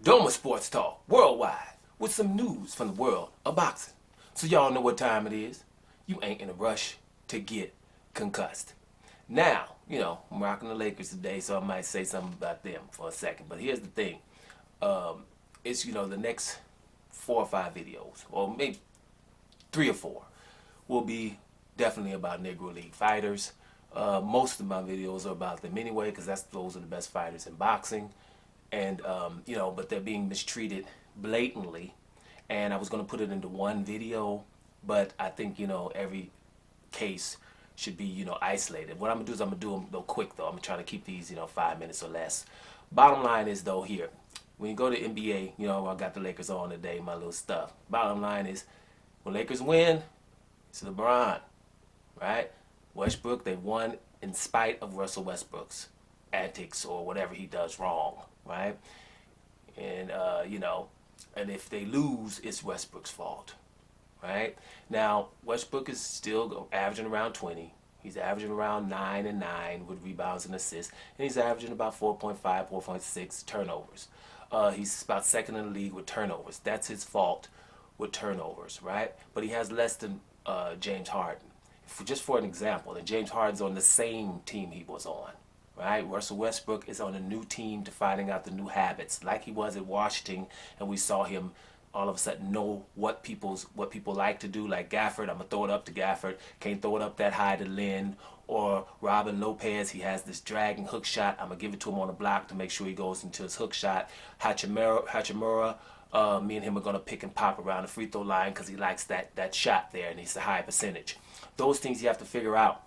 Doma Sports Talk worldwide with some news from the world of boxing. So y'all know what time it is. You ain't in a rush to get concussed. Now, I'm rocking the Lakers today, so I might say something about them for a second. But here's the thing. It's, the next 4 or 5 videos, or maybe 3 or 4, will be definitely about Negro League fighters. Most of my videos are about them anyway, because those are the best fighters in boxing. And, but they're being mistreated blatantly. And I was going to put it into one video, but I think, every case should be, isolated. What I'm going to do is I'm going to do them, though, quick, though. I'm going to try to keep these, 5 minutes or less. Bottom line is, though, here, when you go to NBA, I got the Lakers on today, my little stuff. Bottom line is, when Lakers win, it's LeBron, right? Westbrook, they won in spite of Russell Westbrook's antics or whatever he does wrong, right? And, and if they lose, it's Westbrook's fault, right? Now, Westbrook is still averaging around 20. He's averaging around 9 and 9 with rebounds and assists. And he's averaging about 4.5, 4.6 turnovers. He's about second in the league with turnovers. That's his fault with turnovers, right? But he has less than James Harden. Just for an example, and James Harden's on the same team he was on, right? Russell Westbrook is on a new team to finding out the new habits, like he was at Washington, and we saw him all of a sudden know what people like to do, like Gafford. I'm gonna throw it up to Gafford. Can't throw it up that high to Lynn or Robin Lopez. He has this dragging hook shot. I'm gonna give it to him on the block to make sure he goes into his hook shot. Hachimura, me and him are gonna pick and pop around the free throw line because he likes that shot there, and he's a high percentage. Those things you have to figure out.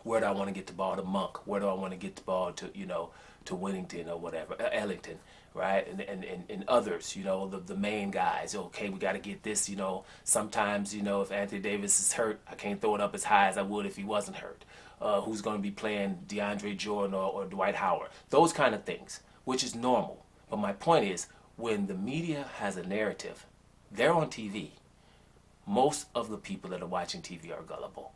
Where do I want to get the ball to Monk? Where do I want to get the ball to, to Winnington or whatever, Ellington, right? And others, the main guys. Okay, we got to get this, sometimes, if Anthony Davis is hurt, I can't throw it up as high as I would if he wasn't hurt. Who's going to be playing DeAndre Jordan or Dwight Howard? Those kind of things, which is normal. But my point is, when the media has a narrative, they're on TV. Most of the people that are watching TV are gullible.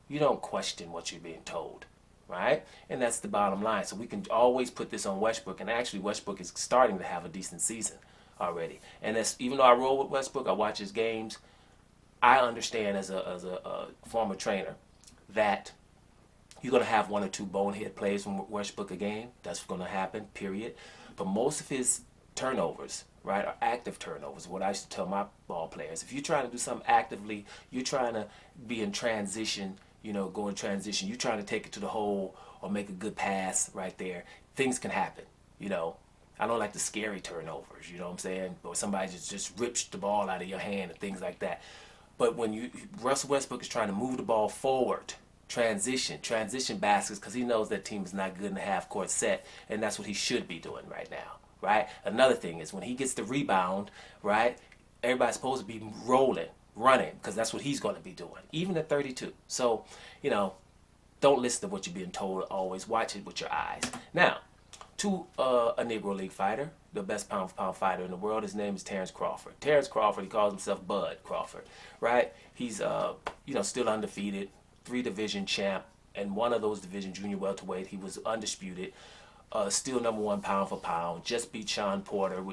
You don't question what you're being told, right? And that's the bottom line. So we can always put this on Westbrook, and actually Westbrook is starting to have a decent season already. And that's, even though I roll with Westbrook, I watch his games, I understand as a former trainer that you're going to have 1 or 2 bonehead plays from Westbrook a game. That's going to happen, period. But most of his turnovers, right, are active turnovers. What I used to tell my ball players, if you're trying to do something actively, you're trying to be in transition, go in transition, you're trying to take it to the hole or make a good pass right there, things can happen, I don't like the scary turnovers, you know what I'm saying? Or somebody just rips the ball out of your hand and things like that. But when Russell Westbrook is trying to move the ball forward, transition baskets, because he knows that team is not good in the half-court set, and that's what he should be doing right now, right? Another thing is when he gets the rebound, right, everybody's supposed to be rolling, running, because that's what he's going to be doing, even at 32. So, don't listen to what you're being told. Always watch it with your eyes. Now, to a Negro League fighter, the best pound-for-pound fighter in the world, his name is Terence Crawford. Terence Crawford, he calls himself Bud Crawford, right? He's, still undefeated, 3-division champ, and one of those divisions, junior welterweight, he was undisputed. Still number 1 pound for pound. Just beat Sean Porter,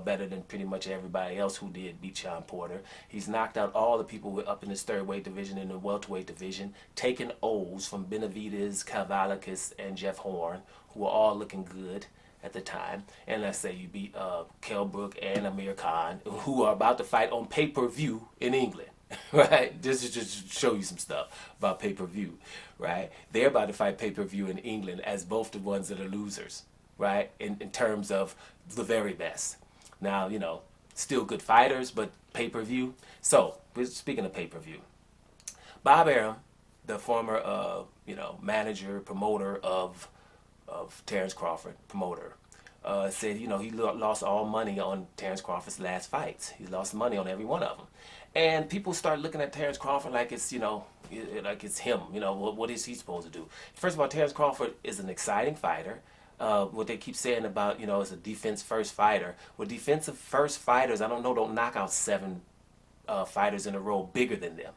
better than pretty much everybody else who did beat Sean Porter. He's knocked out all the people up in his 3rd weight division and the welterweight division, taking O's from Benavidez, Kavalikis, and Jeff Horn, who were all looking good at the time. And let's say you beat Kell Brook and Amir Khan, who are about to fight on pay-per-view in England. Right? This is just to show you some stuff about pay-per-view, right? They're about to fight pay-per-view in England as both the ones that are losers, right? In terms of the very best. Now, still good fighters, but pay-per-view. So, speaking of pay-per-view, Bob Arum, the former, manager, promoter of Terence Crawford, said, he lost all money on Terence Crawford's last fights. He lost money on every one of them. And people start looking at Terence Crawford like it's, like it's him. What is he supposed to do? First of all, Terence Crawford is an exciting fighter. What they keep saying about, is a defense-first fighter. Well, defensive-first fighters, don't knock out 7 fighters in a row bigger than them.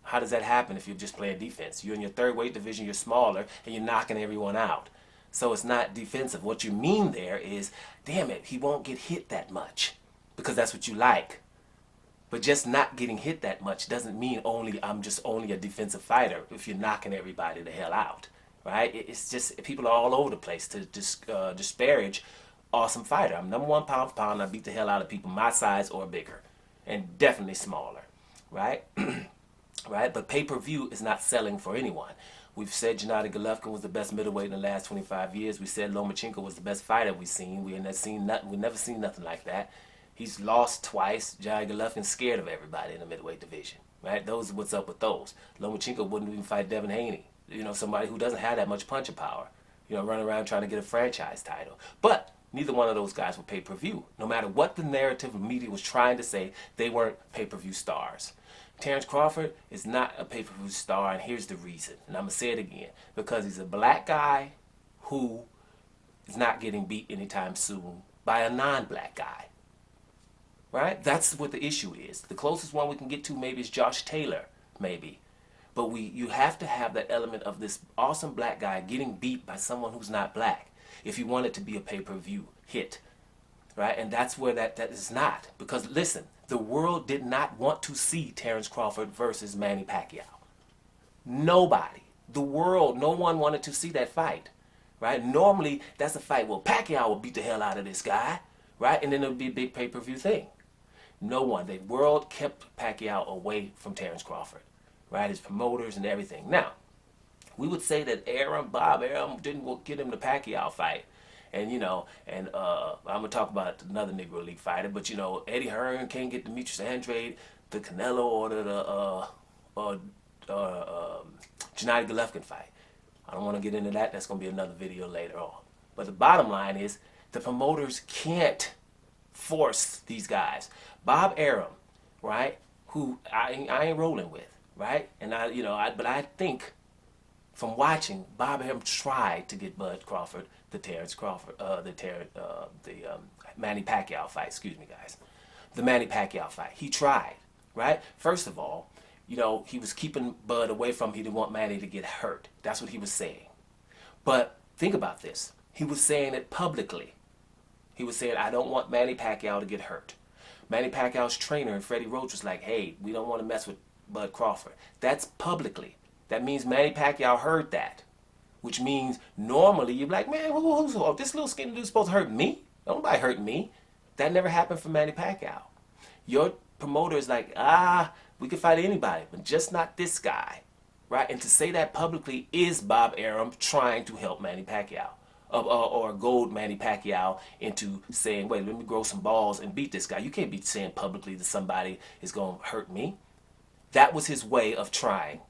How does that happen if you're just playing defense? You're in your 3rd weight division, you're smaller, and you're knocking everyone out. So it's not defensive. What you mean there is, damn it, he won't get hit that much because that's what you like. But just not getting hit that much doesn't mean I'm just only a defensive fighter if you're knocking everybody the hell out, right? It's just people are all over the place to disparage awesome fighter. I'm number one pound for pound. I beat the hell out of people my size or bigger, and definitely smaller, right? Right? But pay-per-view is not selling for anyone. We've said Gennady Golovkin was the best middleweight in the last 25 years. We said Lomachenko was the best fighter we've seen. We've never seen nothing like that. He's lost twice. Gennady Golovkin's scared of everybody in the middleweight division, right? Those what's up with those. Lomachenko wouldn't even fight Devin Haney. You know, somebody who doesn't have that much punching power. You know, running around trying to get a franchise title. But neither one of those guys were pay-per-view. No matter what the narrative of media was trying to say, they weren't pay-per-view stars. Terence Crawford is not a pay-per-view star, and here's the reason. And I'm going to say it again. Because he's a black guy who is not getting beat anytime soon by a non-black guy. Right? That's what the issue is. The closest one we can get to maybe is Josh Taylor, maybe. But you have to have that element of this awesome black guy getting beat by someone who's not black if you want it to be a pay-per-view hit. Right? And that's where that is not. Because listen, the world did not want to see Terence Crawford versus Manny Pacquiao. Nobody. The world, no one wanted to see that fight. Right? Normally, that's a fight, well, Pacquiao will beat the hell out of this guy. Right? And then it would be a big pay-per-view thing. No one. The world kept Pacquiao away from Terence Crawford. Right? His promoters and everything. Now, we would say that Bob Arum didn't get him the Pacquiao fight. And, you know, and I'm going to talk about another Negro League fighter, but, you know, Eddie Hearn can't get Demetrius Andrade, the Canelo, or the Gennady Golovkin fight. I don't want to get into that. That's going to be another video later on. But the bottom line is the promoters can't force these guys. Bob Arum, right, who I ain't rolling with, right? And but I think from watching, Bob Arum tried to get Bud Crawford the Terence Crawford, Manny Pacquiao fight. Excuse me, guys. The Manny Pacquiao fight. He tried, right? First of all, you know, he was keeping Bud away from him. He didn't want Manny to get hurt. That's what he was saying. But think about this. He was saying it publicly. He was saying, I don't want Manny Pacquiao to get hurt. Manny Pacquiao's trainer, Freddie Roach, was like, hey, we don't want to mess with Bud Crawford. That's publicly. That means Manny Pacquiao heard that. Which means normally you're like, man, this little skinny dude's supposed to hurt me? Nobody hurt me. That never happened for Manny Pacquiao. Your promoter is like, we can fight anybody, but just not this guy. Right? And to say that publicly is Bob Arum trying to help Manny Pacquiao. Or goad Manny Pacquiao into saying, wait, let me grow some balls and beat this guy. You can't be saying publicly that somebody is going to hurt me. That was his way of trying.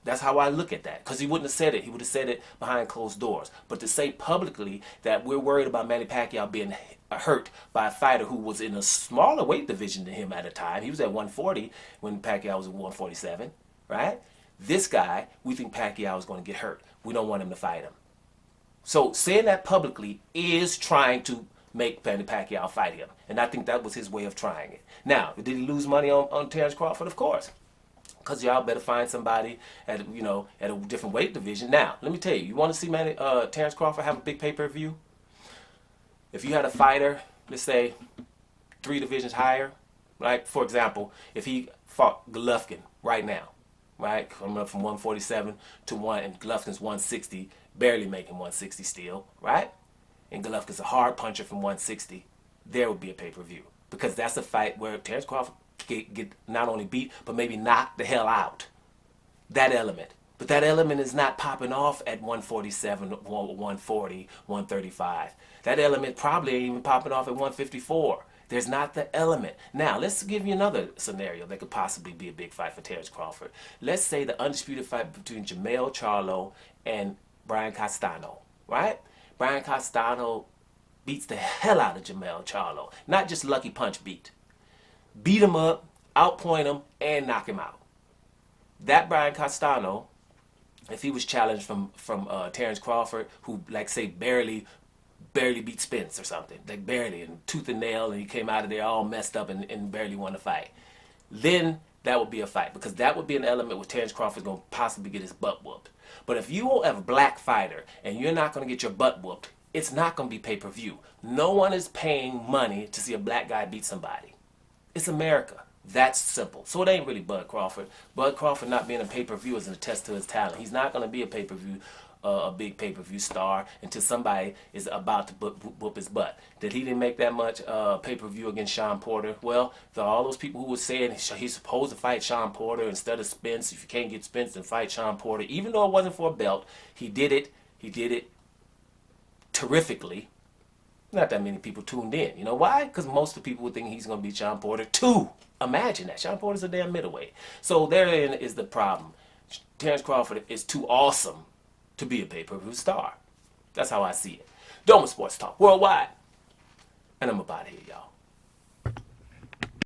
That's how I look at that. Because he wouldn't have said it. He would have said it behind closed doors. But to say publicly that we're worried about Manny Pacquiao being hurt by a fighter who was in a smaller weight division than him at the time. He was at 140 when Pacquiao was at 147, right? This guy, we think Pacquiao is going to get hurt. We don't want him to fight him. So saying that publicly is trying to make Manny Pacquiao fight him. And I think that was his way of trying it. Now, did he lose money on Terence Crawford? Of course. Because y'all better find somebody at a different weight division. Now, let me tell you, you want to see Terence Crawford have a big pay-per-view? If you had a fighter, let's say, 3 divisions higher, right? For example, if he fought Golovkin right now, right? Coming up from 147 to 1, and Golovkin's 160, barely making 160 still, right? And Golovkin's a hard puncher from 160, there would be a pay-per-view. Because that's a fight where Terence Crawford get not only beat, but maybe knocked the hell out. That element. But that element is not popping off at 147, 140, 135. That element probably ain't even popping off at 154. There's not the element. Now, let's give you another scenario that could possibly be a big fight for Terence Crawford. Let's say the undisputed fight between Jermell Charlo and Brian Castano, right? Brian Castano beats the hell out of Jermell Charlo. Not just lucky punch beat. Beat him up, outpoint him, and knock him out. That Brian Castano, if he was challenged from Terence Crawford, who, like, say, barely beat Spence or something, like barely, and tooth and nail, and he came out of there all messed up and barely won the fight. then that would be a fight, because that would be an element where Terence Crawford's going to possibly get his butt whooped. But if you have a black fighter and you're not going to get your butt whooped, it's not going to be pay-per-view. No one is paying money to see a black guy beat somebody. It's America. That's simple. So it ain't really Bud Crawford. Bud Crawford not being a pay-per-view is an attest to his talent. He's not going to be a pay-per-view, a big pay-per-view star until somebody is about to whoop his butt. Did he didn't make that much pay-per-view against Sean Porter? Well, there are all those people who were saying he's supposed to fight Sean Porter instead of Spence. If you can't get Spence, then fight Sean Porter. Even though it wasn't for a belt, he did it. He did it terrifically. Not that many people tuned in. You know why? Because most of the people would think he's going to beat Sean Porter too. Imagine that. Sean Porter's a damn middleweight. So therein is the problem. Terence Crawford is too awesome to be a pay-per-view star. That's how I see it. Doma Sports Talk Worldwide. And I'm about here, y'all.